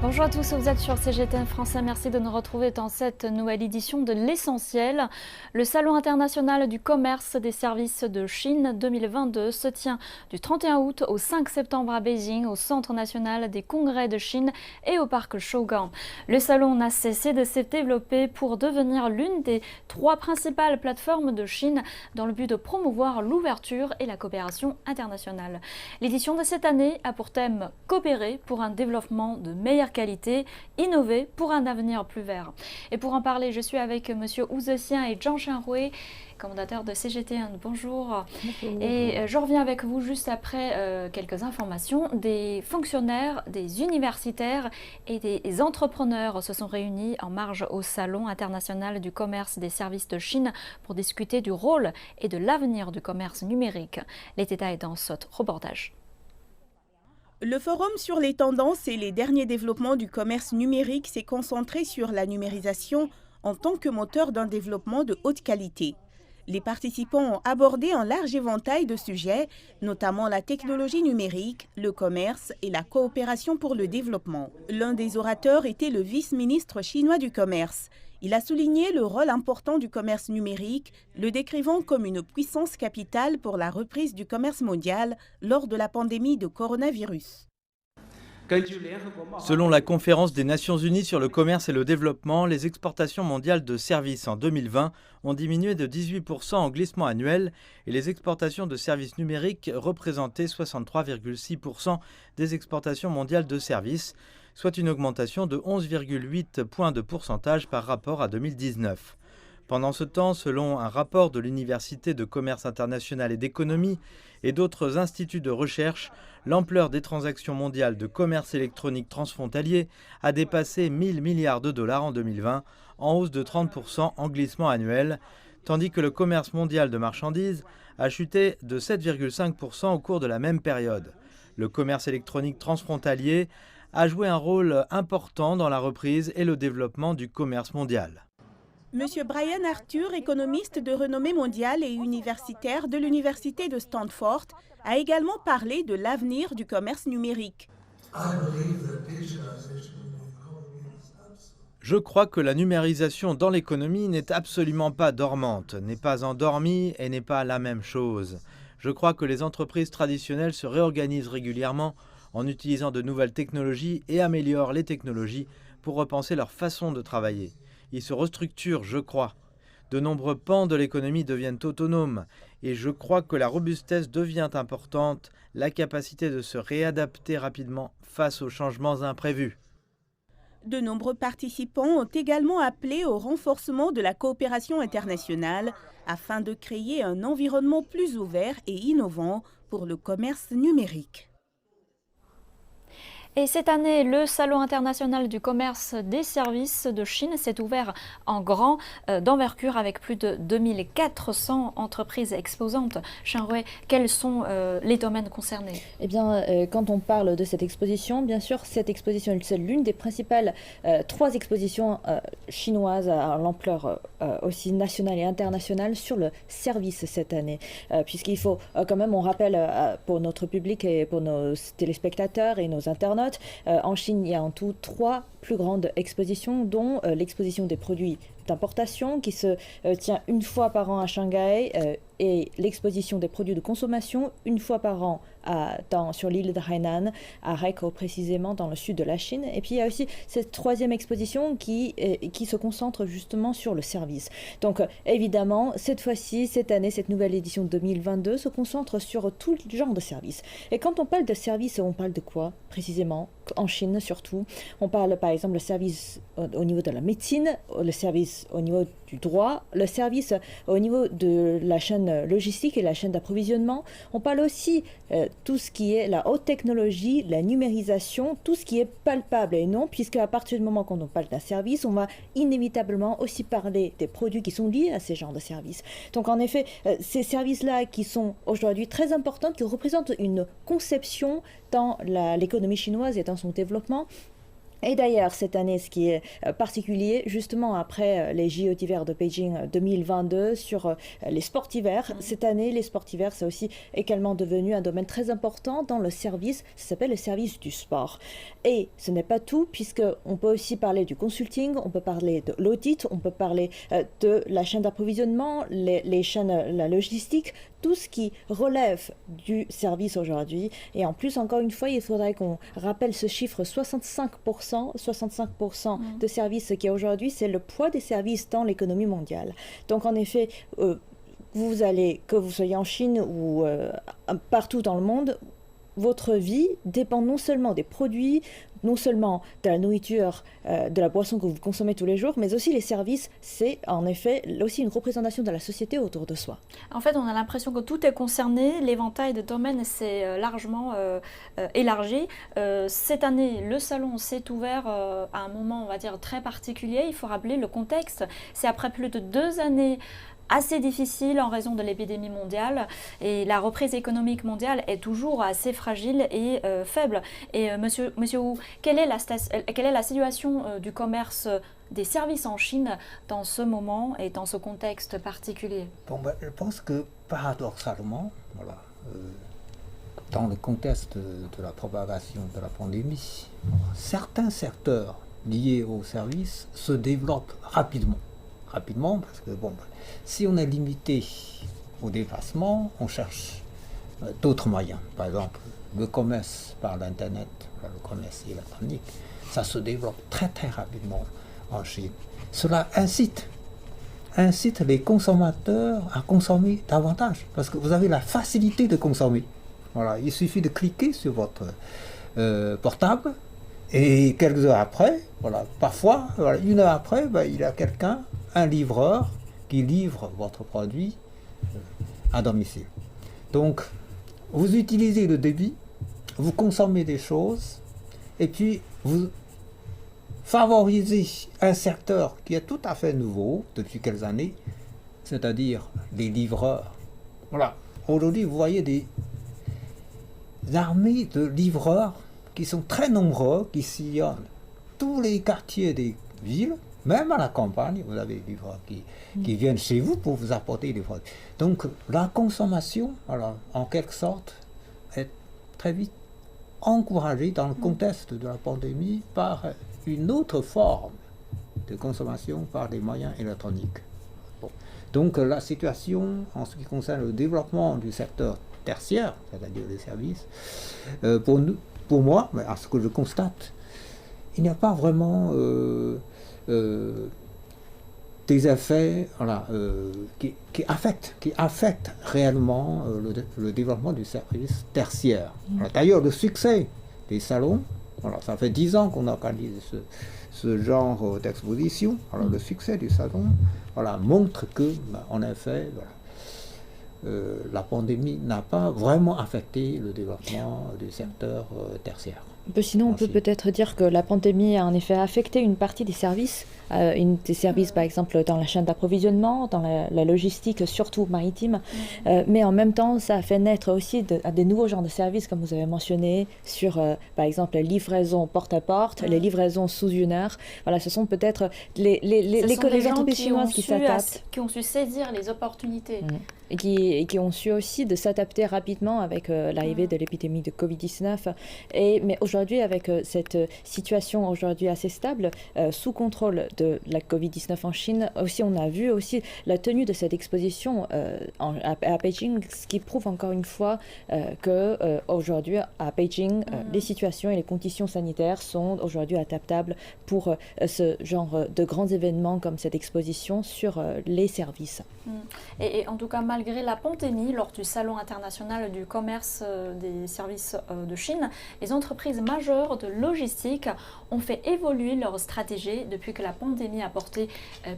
Bonjour à tous, vous êtes sur CGTN Français. Merci de nous retrouver dans cette nouvelle édition de l'Essentiel. Le Salon international du commerce des services de Chine 2022 se tient du 31 août au 5 septembre à Beijing, au Centre national des congrès de Chine et au parc Shougang. Le salon n'a cessé de se développer pour devenir l'une des 3 principales plateformes de Chine dans le but de promouvoir l'ouverture et la coopération internationale. L'édition de cette année a pour thème « Coopérer pour un développement de meilleure qualité, innover pour un avenir plus vert ». Et pour en parler, je suis avec M. Wu Zhexian et Zhang Shanhui, commandateur de CGTN. Bonjour. Bonjour. Et je reviens avec vous juste après quelques informations. Des fonctionnaires, des universitaires et des entrepreneurs se sont réunis en marge au Salon international du commerce des services de Chine pour discuter du rôle et de l'avenir du commerce numérique. Les détails dans ce reportage. Le forum sur les tendances et les derniers développements du commerce numérique s'est concentré sur la numérisation en tant que moteur d'un développement de haute qualité. Les participants ont abordé un large éventail de sujets, notamment la technologie numérique, le commerce et la coopération pour le développement. L'un des orateurs était le vice-ministre chinois du commerce. Il a souligné le rôle important du commerce numérique, le décrivant comme une puissance capitale pour la reprise du commerce mondial lors de la pandémie de coronavirus. Selon la conférence des Nations Unies sur le commerce et le développement, les exportations mondiales de services en 2020 ont diminué de 18% en glissement annuel et les exportations de services numériques représentaient 63,6% des exportations mondiales de services, soit une augmentation de 11,8 points de pourcentage par rapport à 2019. Pendant ce temps, selon un rapport de l'Université de commerce international et d'économie et d'autres instituts de recherche, l'ampleur des transactions mondiales de commerce électronique transfrontalier a dépassé 1 000 milliards de dollars en 2020, en hausse de 30% en glissement annuel, tandis que le commerce mondial de marchandises a chuté de 7,5% au cours de la même période. Le commerce électronique transfrontalier a joué un rôle important dans la reprise et le développement du commerce mondial. Monsieur Brian Arthur, économiste de renommée mondiale et universitaire de l'Université de Stanford, a également parlé de l'avenir du commerce numérique. Je crois que la numérisation dans l'économie n'est absolument pas dormante, n'est pas endormie et n'est pas la même chose. Je crois que les entreprises traditionnelles se réorganisent régulièrement en utilisant de nouvelles technologies et améliorent les technologies pour repenser leur façon de travailler. Ils se restructurent, je crois. De nombreux pans de l'économie deviennent autonomes et je crois que la robustesse devient importante, la capacité de se réadapter rapidement face aux changements imprévus. De nombreux participants ont également appelé au renforcement de la coopération internationale afin de créer un environnement plus ouvert et innovant pour le commerce numérique. Et cette année, le Salon international du commerce des services de Chine s'est ouvert en grand d'envergure avec plus de 2400 entreprises exposantes. Shanhui, quels sont les domaines concernés? Eh bien, quand on parle de cette exposition, bien sûr, cette exposition c'est l'une des principales 3 expositions chinoises à l'ampleur aussi nationale et internationale sur le service cette année. Puisqu'il faut quand même, on rappelle pour notre public et pour nos téléspectateurs et nos internautes, en Chine, il y a en tout 3 plus grandes expositions, dont l'exposition des produits d'importation qui se tient une fois par an à Shanghai et l'exposition des produits de consommation une fois par an sur l'île de Hainan, à Haikou précisément dans le sud de la Chine. Et puis il y a aussi cette 3e exposition qui se concentre justement sur le service. Donc évidemment, cette fois-ci, cette année, cette nouvelle édition 2022 se concentre sur tout genre de services. Et quand on parle de services, on parle de quoi précisément? En Chine surtout, on parle par exemple le service au niveau de la médecine, le service au niveau du droit, le service au niveau de la chaîne logistique et la chaîne d'approvisionnement. On parle aussi tout ce qui est la haute technologie, la numérisation, tout ce qui est palpable et non, puisque à partir du moment quand on parle d'un service, on va inévitablement aussi parler des produits qui sont liés à ces genres de services. Donc en effet, ces services-là qui sont aujourd'hui très importants, qui représentent une conception dans l'économie chinoise et dans son développement, Et d'ailleurs, cette année, ce qui est particulier, justement après les JO d'hiver de Beijing 2022 sur les sports d'hiver, cette année, les sports d'hiver, c'est aussi également devenu un domaine très important dans le service, ça s'appelle le service du sport. Et ce n'est pas tout, puisqu'on peut aussi parler du consulting, on peut parler de l'audit, on peut parler de la chaîne d'approvisionnement, les chaînes, la logistique, tout ce qui relève du service aujourd'hui. Et en plus, encore une fois, il faudrait qu'on rappelle ce chiffre 65% de services qui aujourd'hui, c'est le poids des services dans l'économie mondiale. Donc en effet, que vous soyez en Chine ou partout dans le monde, votre vie dépend non seulement des produits, non seulement de la nourriture, de la boisson que vous consommez tous les jours, mais aussi les services. C'est en effet aussi une représentation de la société autour de soi. En fait, on a l'impression que tout est concerné, l'éventail de domaines s'est largement élargi. Cette année, le salon s'est ouvert à un moment, on va dire, très particulier. Il faut rappeler le contexte. C'est après plus de 2 années assez difficile en raison de l'épidémie mondiale et la reprise économique mondiale est toujours assez fragile et faible. Et monsieur Wu, quelle est la situation du commerce des services en Chine dans ce moment et dans ce contexte particulier? Je pense que paradoxalement, voilà, dans le contexte de la propagation de la pandémie, certains secteurs liés aux services se développent rapidement parce que si on est limité au déplacement, on cherche d'autres moyens. Par exemple, le commerce par l'Internet, le commerce électronique, ça se développe très très rapidement en Chine. Cela incite les consommateurs à consommer davantage parce que vous avez la facilité de consommer. Voilà, il suffit de cliquer sur votre portable et quelques heures après, parfois, 1 heure après, il y a un livreur qui livre votre produit à domicile. Donc, vous utilisez le débit, vous consommez des choses, et puis vous favorisez un secteur qui est tout à fait nouveau depuis quelques années, c'est-à-dire les livreurs. Voilà. Aujourd'hui, vous voyez des armées de livreurs qui sont très nombreux, qui sillonnent tous les quartiers des villes. Même à la campagne, vous avez des livreurs qui viennent chez vous pour vous apporter des produits. Donc la consommation, en quelque sorte, est très vite encouragée dans le contexte de la pandémie par une autre forme de consommation par des moyens électroniques. Donc la situation en ce qui concerne le développement du secteur tertiaire, c'est-à-dire des services, pour moi, à ce que je constate, il n'y a pas vraiment des effets qui affectent réellement le développement du service tertiaire. D'ailleurs, le succès des salons, ça fait 10 ans qu'on organise ce genre d'exposition. Le succès du salon montre que, en effet, la pandémie n'a pas vraiment affecté le développement du secteur tertiaire. Sinon, on peut peut-être dire que la pandémie a en effet affecté une partie des services, par exemple dans la chaîne d'approvisionnement, dans la logistique, surtout maritime, mais en même temps, ça a fait naître aussi des nouveaux genres de services, comme vous avez mentionné, sur par exemple les livraisons porte-à-porte, les livraisons sous 1 heure. Voilà, ce sont peut-être les entreprises chinoises qui s'adaptent. Qui ont su saisir les opportunités. Et qui ont su aussi de s'adapter rapidement avec l'arrivée de l'épidémie de Covid-19. Mais aujourd'hui, avec cette situation aujourd'hui assez stable, sous contrôle de la Covid-19 en Chine, aussi on a vu aussi la tenue de cette exposition à Beijing, ce qui prouve encore une fois qu'aujourd'hui à Beijing, les situations et les conditions sanitaires sont aujourd'hui adaptables pour ce genre de grands événements comme cette exposition sur les services. Et en tout cas, malgré la pandémie, lors du Salon international du commerce des services de Chine, les entreprises majeures de logistique ont fait évoluer leur stratégie depuis que la pandémie a porté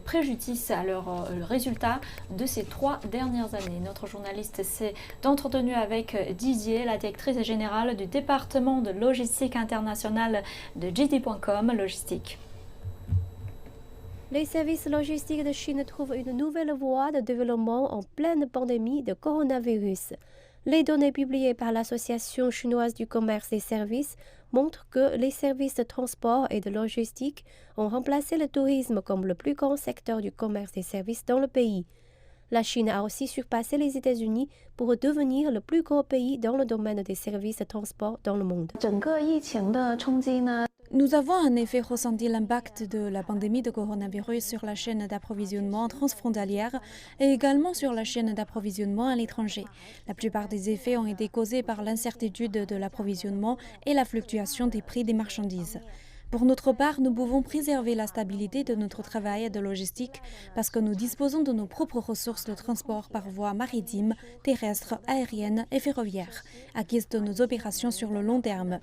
préjudice à leurs résultats de ces 3 dernières années. Notre journaliste s'est entretenu avec Didier, la directrice générale du département de logistique internationale de JD.com Logistique. Les services logistiques de Chine trouvent une nouvelle voie de développement en pleine pandémie de coronavirus. Les données publiées par l'Association chinoise du commerce et services montre que les services de transport et de logistique ont remplacé le tourisme comme le plus grand secteur du commerce des services dans le pays. La Chine a aussi surpassé les États-Unis pour devenir le plus gros pays dans le domaine des services de transport dans le monde. Nous avons en effet ressenti l'impact de la pandémie de coronavirus sur la chaîne d'approvisionnement transfrontalière et également sur la chaîne d'approvisionnement à l'étranger. La plupart des effets ont été causés par l'incertitude de l'approvisionnement et la fluctuation des prix des marchandises. Pour notre part, nous pouvons préserver la stabilité de notre travail de logistique parce que nous disposons de nos propres ressources de transport par voie maritime, terrestre, aérienne et ferroviaire, acquises de nos opérations sur le long terme.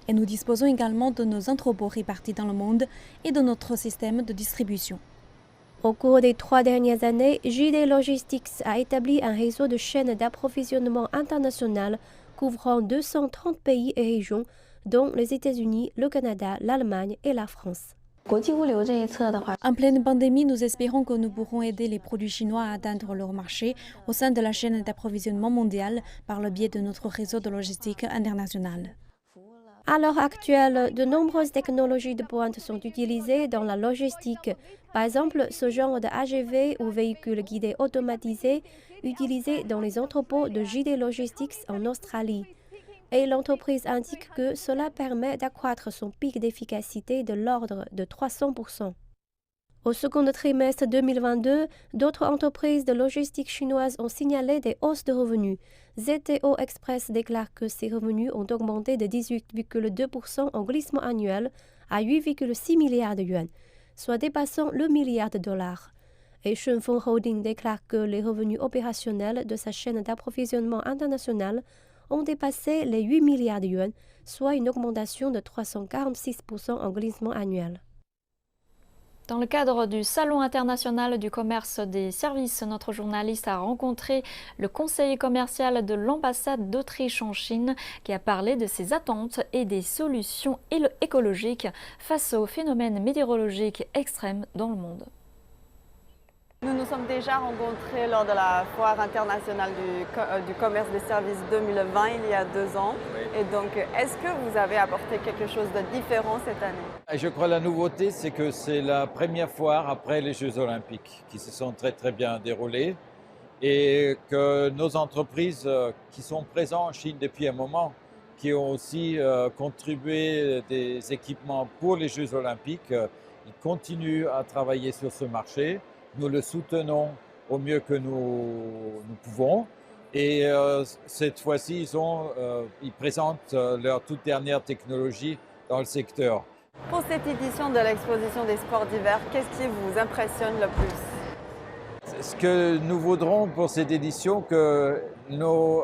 Et nous disposons également de nos entrepôts répartis dans le monde et de notre système de distribution. Au cours des 3 dernières années, JD Logistics a établi un réseau de chaînes d'approvisionnement internationales couvrant 230 pays et régions, dont les États-Unis, le Canada, l'Allemagne et la France. En pleine pandémie, nous espérons que nous pourrons aider les produits chinois à atteindre leur marché au sein de la chaîne d'approvisionnement mondiale par le biais de notre réseau de logistique internationale. À l'heure actuelle, de nombreuses technologies de pointe sont utilisées dans la logistique. Par exemple, ce genre de AGV ou véhicules guidés automatisés utilisés dans les entrepôts de JD Logistics en Australie. Et l'entreprise indique que cela permet d'accroître son pic d'efficacité de l'ordre de 300%. Au second trimestre 2022, d'autres entreprises de logistique chinoises ont signalé des hausses de revenus. ZTO Express déclare que ses revenus ont augmenté de 18,2% en glissement annuel à 8,6 milliards de yuan, soit dépassant le milliard de dollars. Et Shunfeng Holding déclare que les revenus opérationnels de sa chaîne d'approvisionnement internationale ont dépassé les 8 milliards de yuan, soit une augmentation de 346% en glissement annuel. Dans le cadre du Salon international du commerce des services, notre journaliste a rencontré le conseiller commercial de l'ambassade d'Autriche en Chine qui a parlé de ses attentes et des solutions écologiques face aux phénomènes météorologiques extrêmes dans le monde. Nous nous sommes déjà rencontrés lors de la foire internationale du commerce des services 2020 il y a 2 ans. Oui. Et donc, est-ce que vous avez apporté quelque chose de différent cette année? Je crois que la nouveauté, c'est que c'est la première foire après les Jeux Olympiques qui se sont très très bien déroulés et que nos entreprises qui sont présentes en Chine depuis un moment, qui ont aussi contribué des équipements pour les Jeux Olympiques, ils continuent à travailler sur ce marché. Nous le soutenons au mieux que nous pouvons et cette fois-ci, ils présentent leur toute dernière technologie dans le secteur. Pour cette édition de l'exposition des sports d'hiver, qu'est-ce qui vous impressionne le plus? Ce que nous voudrons pour cette édition, que nos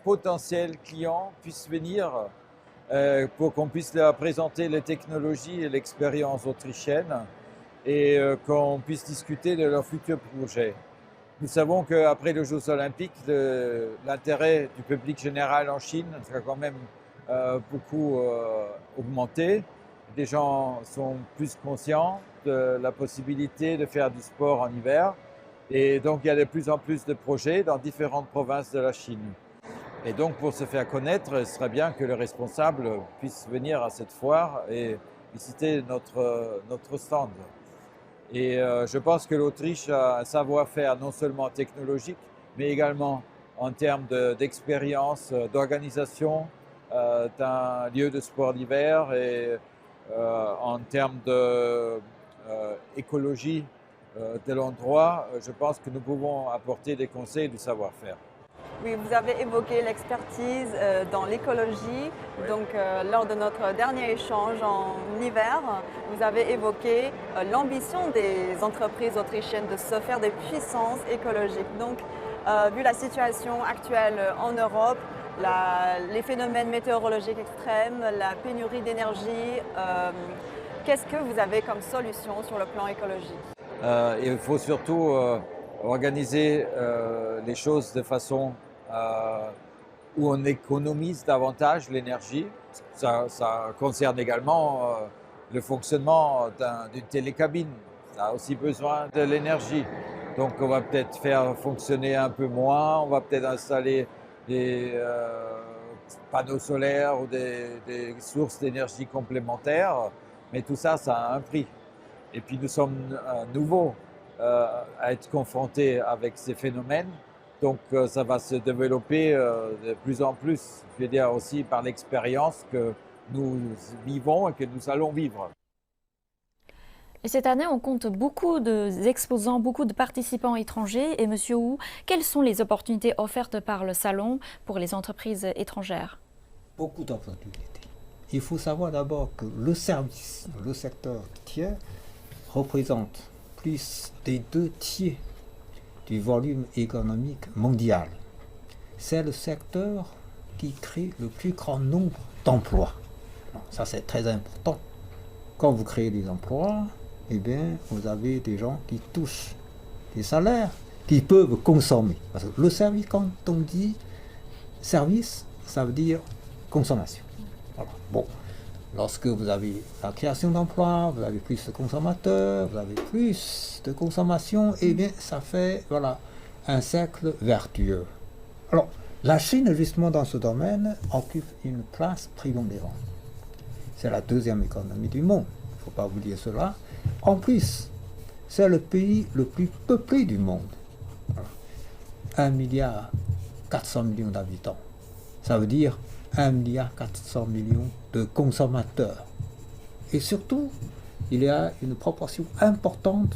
potentiels clients puissent venir pour qu'on puisse leur présenter les technologies et l'expérience autrichienne et qu'on puisse discuter de leurs futurs projets. Nous savons qu'après les Jeux Olympiques, l'intérêt du public général en Chine sera quand même beaucoup augmenté. Les gens sont plus conscients de la possibilité de faire du sport en hiver et donc il y a de plus en plus de projets dans différentes provinces de la Chine. Et donc pour se faire connaître, ce serait bien que les responsables puissent venir à cette foire et visiter notre stand. Et je pense que l'Autriche a un savoir-faire non seulement technologique, mais également en termes d'expérience, d'organisation d'un lieu de sport d'hiver et en termes d'écologie de l'endroit. Je pense que nous pouvons apporter des conseils du savoir-faire. Oui, vous avez évoqué l'expertise dans l'écologie. Oui. Donc, lors de notre dernier échange en hiver, vous avez évoqué l'ambition des entreprises autrichiennes de se faire des puissances écologiques. Donc, vu la situation actuelle en Europe, les phénomènes météorologiques extrêmes, la pénurie d'énergie, qu'est-ce que vous avez comme solution sur le plan écologique? Il faut surtout organiser les choses de façon où on économise davantage l'énergie. Ça concerne également le fonctionnement d'une télécabine. Ça a aussi besoin de l'énergie. Donc on va peut-être faire fonctionner un peu moins, on va peut-être installer des panneaux solaires ou des sources d'énergie complémentaires, mais tout ça, ça a un prix. Et puis nous sommes nouveaux à être confrontés avec ces phénomènes, donc ça va se développer de plus en plus, je veux dire aussi par l'expérience que nous vivons et que nous allons vivre. Et cette année, on compte beaucoup d'exposants, beaucoup de participants étrangers. Et Monsieur Wu, quelles sont les opportunités offertes par le salon pour les entreprises étrangères? Beaucoup d'opportunités. Il faut savoir d'abord que le service, le secteur tiers, représente plus des 2/3 du volume économique mondial. C'est le secteur qui crée le plus grand nombre d'emplois. Ça, c'est très important. Quand vous créez des emplois, eh bien, vous avez des gens qui touchent des salaires, qui peuvent consommer. Parce que le service, quand on dit service, ça veut dire consommation. Voilà. Bon, lorsque vous avez la création d'emplois, vous avez plus de consommateurs, vous avez plus de consommation, eh bien, ça fait, voilà, un cercle vertueux. Alors, la Chine, justement, dans ce domaine, occupe une place prépondérante. C'est la deuxième économie du monde, il ne faut pas oublier cela. En plus, c'est le pays le plus peuplé du monde. Voilà. 1,4 milliard d'habitants. Ça veut dire 1,4 milliard de consommateurs. Et surtout, il y a une proportion importante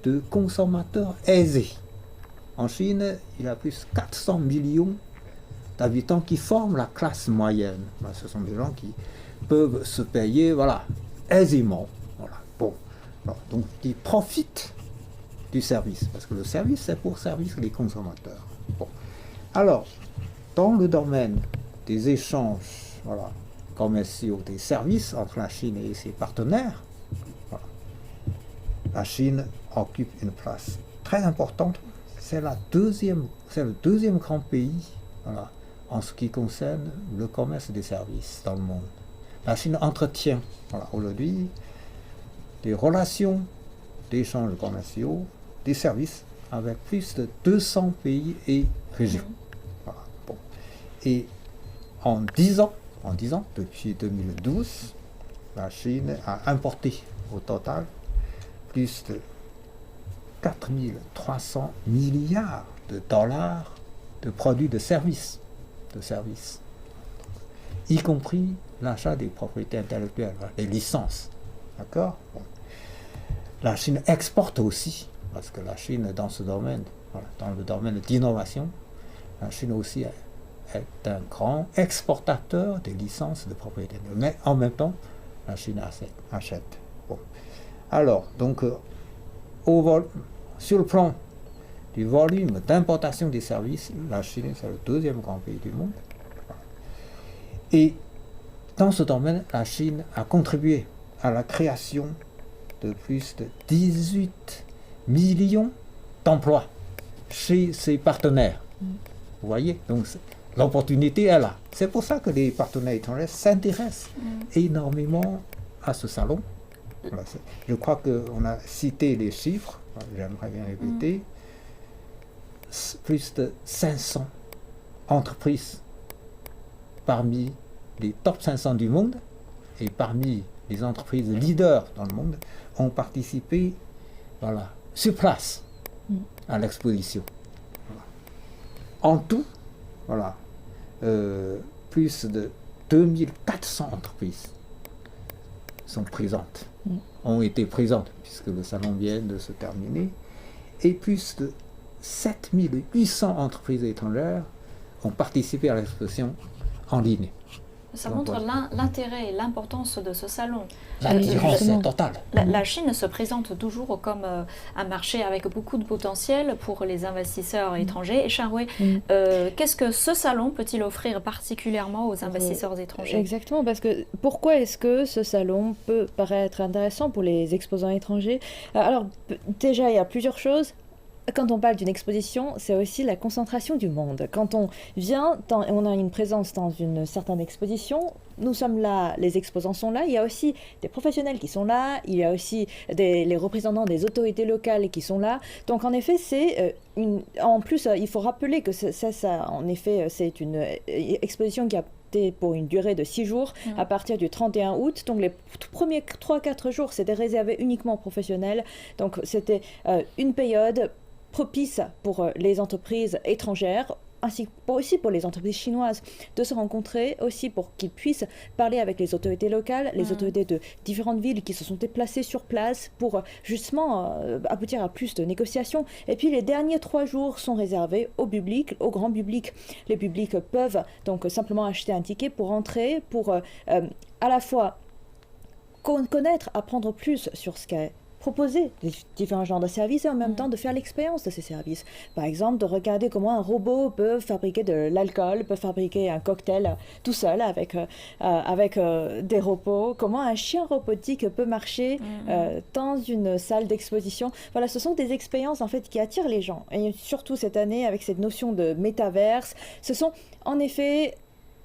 de consommateurs aisés. En Chine, il y a plus de 400 millions d'habitants qui forment la classe moyenne. Ce sont des gens qui peuvent se payer, voilà, aisément. Voilà. Bon. Donc, ils profitent du service, parce que le service, c'est pour servir les consommateurs. Bon. Alors, dans le domaine des échanges, voilà, commerciaux, des services entre la Chine et ses partenaires, voilà, la Chine occupe une place très importante. C'est le deuxième grand pays, voilà, en ce qui concerne le commerce des services dans le monde. La Chine entretient, voilà, aujourd'hui, des relations d'échanges commerciaux, des services avec plus de 200 pays et régions. Voilà. Bon. Et en 10 ans, depuis 2012, la Chine a importé au total plus de 4 300 milliards de dollars de produits de services, y compris l'achat des propriétés intellectuelles, des licences. D'accord ? Bon. La Chine exporte aussi, parce que la Chine, dans ce domaine, voilà, dans le domaine d'innovation, la Chine aussi est un grand exportateur des licences de propriété. Mais en même temps, la Chine achète. Bon. Alors, donc, sur le plan du volume d'importation des services, la Chine, c'est le deuxième grand pays du monde. Et dans ce domaine, la Chine a contribué à la création de plus de 18 millions d'emplois chez ses partenaires. Vous voyez, donc l'opportunité est là. C'est pour ça que les partenaires étrangers s'intéressent énormément à ce salon. Voilà, je crois qu'on a cité les chiffres, j'aimerais bien répéter. Plus de 500 entreprises parmi les top 500 du monde et parmi les entreprises leaders dans le monde ont participé, voilà, sur place à l'exposition. Voilà. En tout, voilà, plus de 2400 entreprises sont présentes, ont été présentes, puisque le salon vient de se terminer, et plus de 7800 entreprises étrangères ont participé à l'exposition en ligne. Ça montre l'intérêt et l'importance de ce salon. L'attirance est totale. La Chine se présente toujours comme un marché avec beaucoup de potentiel pour les investisseurs étrangers. Et Xiaowei, qu'est-ce que ce salon peut-il offrir particulièrement aux investisseurs étrangers? Exactement, parce que pourquoi est-ce que ce salon peut paraître intéressant pour les exposants étrangers? Alors, déjà, il y a plusieurs choses. Quand on parle d'une exposition, c'est aussi la concentration du monde. Quand on vient, on a une présence dans une certaine exposition, nous sommes là, les exposants sont là, il y a aussi des professionnels qui sont là, il y a aussi les représentants des autorités locales qui sont là. Donc en effet, en plus, il faut rappeler que en effet, c'est une exposition qui a c'était pour une durée de 6 jours à partir du 31 août. Donc les premiers 3-4 jours, c'était réservé uniquement aux professionnels. Donc c'était une période propice pour les entreprises étrangères, ainsi aussi pour les entreprises chinoises, de se rencontrer, aussi pour qu'ils puissent parler avec les autorités locales, les autorités de différentes villes qui se sont déplacées sur place pour justement aboutir à plus de négociations. Et puis les derniers 3 jours sont réservés au public, au grand public. Les publics peuvent donc simplement acheter un ticket pour entrer, pour à la fois connaître, apprendre plus sur ce qu'est proposer des différents genres de services et en même temps de faire l'expérience de ces services. Par exemple, de regarder comment un robot peut fabriquer de l'alcool, peut fabriquer un cocktail tout seul avec des robots, comment un chien robotique peut marcher dans une salle d'exposition. Voilà, ce sont des expériences en fait qui attirent les gens. Et surtout cette année avec cette notion de métaverse, ce sont en effet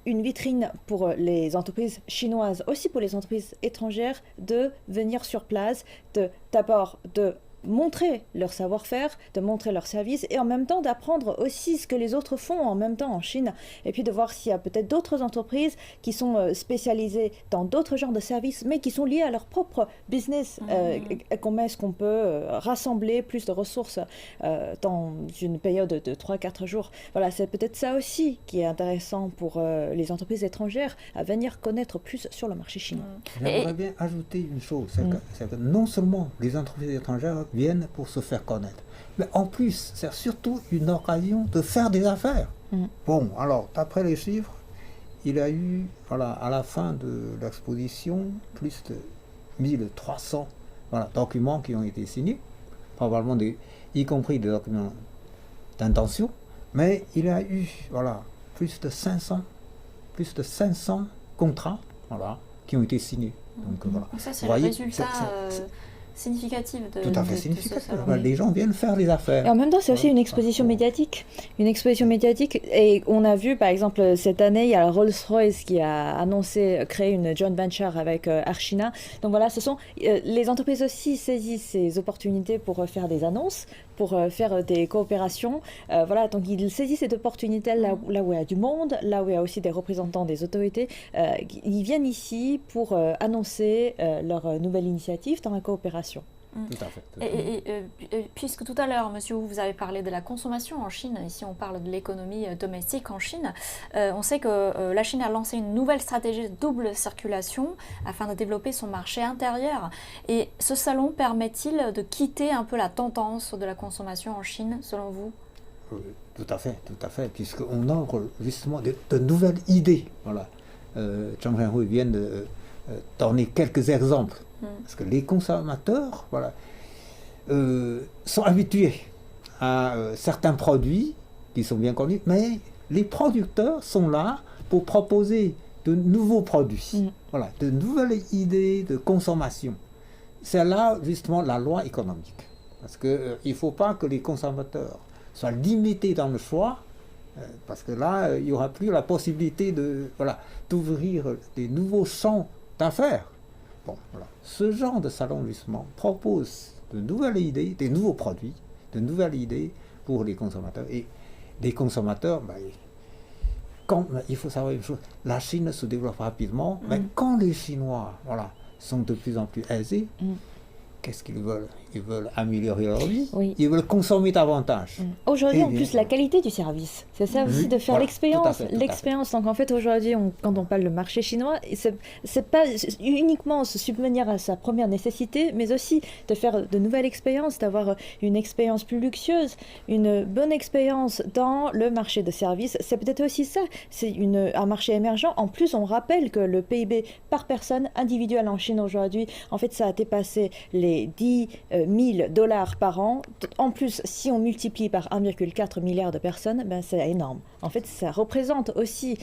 une vitrine pour les entreprises chinoises, aussi pour les entreprises étrangères, de venir sur place, d'abord de montrer leur savoir-faire, de montrer leurs services et en même temps d'apprendre aussi ce que les autres font en même temps en Chine et puis de voir s'il y a peut-être d'autres entreprises qui sont spécialisées dans d'autres genres de services mais qui sont liées à leur propre business. Comment est-ce qu'on peut rassembler plus de ressources dans une période de 3-4 jours. Voilà, c'est peut-être ça aussi qui est intéressant pour les entreprises étrangères à venir connaître plus sur le marché chinois. J'aimerais bien ajouter une chose, c'est que non seulement les entreprises étrangères viennent pour se faire connaître, mais en plus, c'est surtout une occasion de faire des affaires. Bon, alors, d'après les chiffres, il y a eu, voilà, à la fin de l'exposition, plus de 1300 documents qui ont été signés, probablement y compris des documents d'intention, mais il y a eu, voilà, plus de 500 contrats, voilà, qui ont été signés. Donc, voilà. Ça, c'est le résultat significatif de tout à fait de significatif. ce salon. Les gens viennent faire des affaires. Et en même temps, c'est aussi une exposition médiatique. Une exposition médiatique. Et on a vu, par exemple, cette année, il y a Rolls-Royce qui a annoncé créer une joint venture avec Air China. Donc voilà, ce sont les entreprises aussi saisissent ces opportunités pour faire des annonces, pour faire des coopérations. Voilà, donc ils saisissent cette opportunité là où il y a du monde, là où il y a aussi des représentants des autorités. Ils viennent ici pour annoncer leur nouvelle initiative dans la coopération. Tout à fait. Et puisque tout à l'heure, monsieur, vous avez parlé de la consommation en Chine, ici on parle de l'économie domestique en Chine, on sait que la Chine a lancé une nouvelle stratégie de double circulation afin de développer son marché intérieur. Et ce salon permet-il de quitter un peu la tendance de la consommation en Chine, selon vous ? Tout à fait, puisqu'on offre justement de nouvelles idées. Voilà. Zhang Zhenhui vient de donner quelques exemples. Parce que les consommateurs, voilà, sont habitués à certains produits qui sont bien connus, mais les producteurs sont là pour proposer de nouveaux produits, voilà, de nouvelles idées de consommation. C'est là justement la loi économique. Parce qu'il ne faut pas que les consommateurs soient limités dans le choix, parce que là, il n'y aura plus la possibilité d'ouvrir des nouveaux champs d'affaires. Bon, voilà. Ce genre de salon justement propose de nouvelles idées, des nouveaux produits, de nouvelles idées pour les consommateurs. Et les consommateurs, il faut savoir une chose, la Chine se développe rapidement, mais quand les Chinois sont de plus en plus aisés, qu'est-ce qu'ils veulent? Ils veulent améliorer leur vie, ils veulent consommer davantage. Aujourd'hui, en plus, la qualité du service, c'est ça aussi, de faire l'expérience. Donc en fait, aujourd'hui, quand on parle de marché chinois, c'est pas uniquement se subvenir à sa première nécessité, mais aussi de faire de nouvelles expériences, d'avoir une expérience plus luxueuse, une bonne expérience dans le marché de services. C'est peut-être aussi ça, c'est un marché émergent. En plus, on rappelle que le PIB par personne individuelle en Chine aujourd'hui, en fait, ça a dépassé les 10 000 $ par an. En plus, si on multiplie par 1,4 milliard de personnes, c'est énorme. En fait, ça représente aussi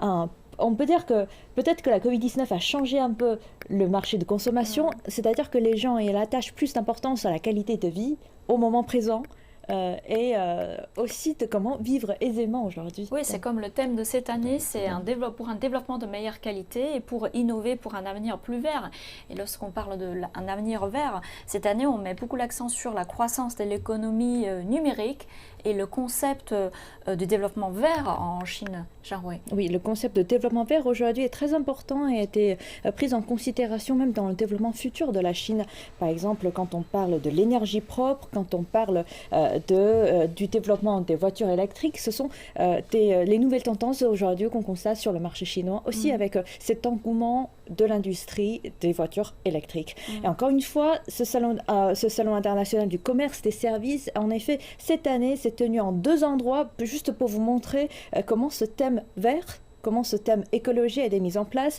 on peut dire que peut-être que la Covid-19 a changé un peu le marché de consommation, c'est-à-dire que les gens attachent plus d'importance à la qualité de vie au moment présent. Et aussi de comment vivre aisément aujourd'hui. Oui, c'est comme le thème de cette année, c'est pour un développement de meilleure qualité et pour innover pour un avenir plus vert. Et lorsqu'on parle d'un avenir vert, cette année, on met beaucoup l'accent sur la croissance de l'économie numérique et le concept de développement vert en Chine, Zhang Hui. Oui, le concept de développement vert aujourd'hui est très important et a été pris en considération même dans le développement futur de la Chine. Par exemple, quand on parle de l'énergie propre, quand on parle du développement des voitures électriques, ce sont les nouvelles tendances aujourd'hui qu'on constate sur le marché chinois, aussi avec cet engouement de l'industrie des voitures électriques. Et encore une fois, ce salon international du commerce des services, en effet, cette année, s'est tenu en 2 endroits, juste pour vous montrer comment ce thème vert, comment ce thème écologie a été mis en place.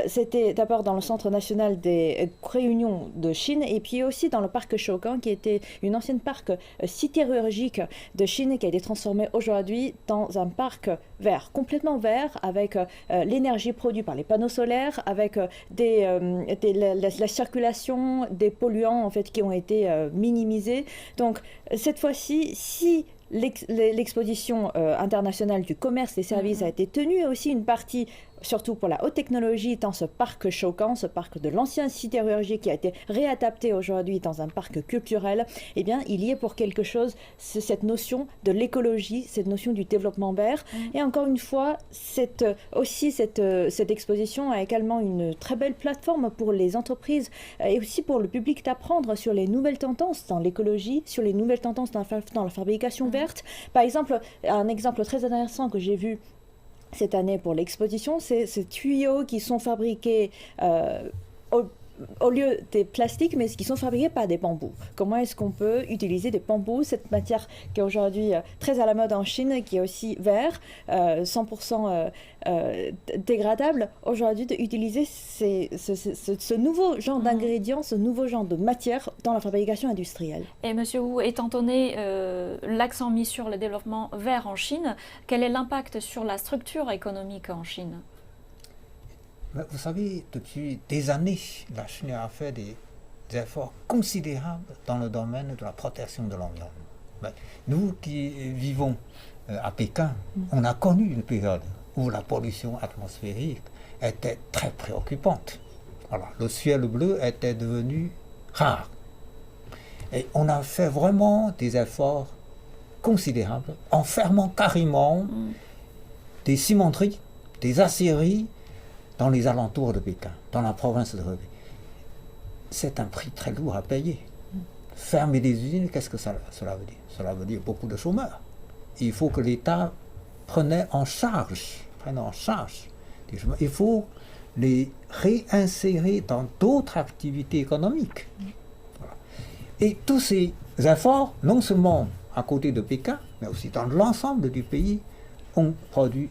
C'était d'abord dans le Centre national des réunions de Chine et puis aussi dans le parc Shougang, qui était une ancienne parc sidérurgique de Chine qui a été transformé aujourd'hui dans un parc vert, complètement vert, avec l'énergie produite par les panneaux solaires, avec la circulation des polluants en fait, qui ont été minimisés. Donc cette fois-ci, si l'exposition internationale du commerce des services a été tenue, et aussi une partie, surtout pour la haute technologie, dans ce parc Shougang, ce parc de l'ancien sidérurgie qui a été réadapté aujourd'hui dans un parc culturel, eh bien, il y est pour quelque chose, cette notion de l'écologie, cette notion du développement vert. Et encore une fois, cette exposition a également une très belle plateforme pour les entreprises et aussi pour le public d'apprendre sur les nouvelles tendances dans l'écologie, sur les nouvelles tendances dans la fabrication verte. Par exemple, un exemple très intéressant que j'ai vu cette année pour l'exposition, c'est ces tuyaux qui sont fabriqués au lieu des plastiques, mais qui sont fabriqués par des bambous. Comment est-ce qu'on peut utiliser des bambous, cette matière qui est aujourd'hui très à la mode en Chine, qui est aussi vert, 100% dégradable, aujourd'hui d'utiliser ce nouveau genre d'ingrédients, ce nouveau genre de matière dans la fabrication industrielle. Et Monsieur Wu, étant donné l'accent mis sur le développement vert en Chine, quel est l'impact sur la structure économique en Chine ? Vous savez, depuis des années, la Chine a fait des efforts considérables dans le domaine de la protection de l'environnement. Nous qui vivons à Pékin, on a connu une période où la pollution atmosphérique était très préoccupante. Voilà, le ciel bleu était devenu rare. Et on a fait vraiment des efforts considérables en fermant carrément des cimenteries, des aciéries, dans les alentours de Pékin, dans la province de Hebei. C'est un prix très lourd à payer. Fermer des usines, qu'est-ce que cela veut dire? Cela veut dire beaucoup de chômeurs. Il faut que l'État prenne en charge des chômeurs. Il faut les réinsérer dans d'autres activités économiques. Voilà. Et tous ces efforts, non seulement à côté de Pékin, mais aussi dans l'ensemble du pays, ont produit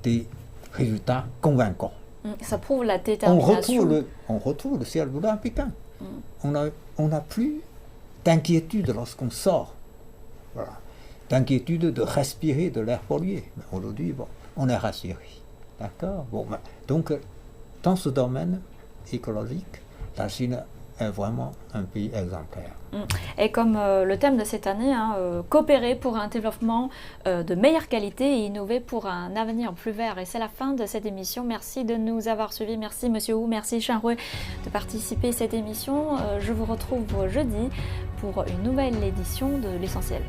des résultats convaincants. Ça prouve la détermination. On retrouve le ciel bleu à Pékin. On n'a plus d'inquiétude lorsqu'on sort. Voilà. D'inquiétude de respirer de l'air pollué. Mais aujourd'hui, on est rassuré. D'accord? Donc, dans ce domaine écologique, la Chine est vraiment un pays exemplaire. Et comme le thème de cette année, coopérer pour un développement de meilleure qualité et innover pour un avenir plus vert. Et c'est la fin de cette émission. Merci de nous avoir suivis. Merci Monsieur Wu, merci Zhang Hui de participer à cette émission. Je vous retrouve jeudi pour une nouvelle édition de l'Essentiel.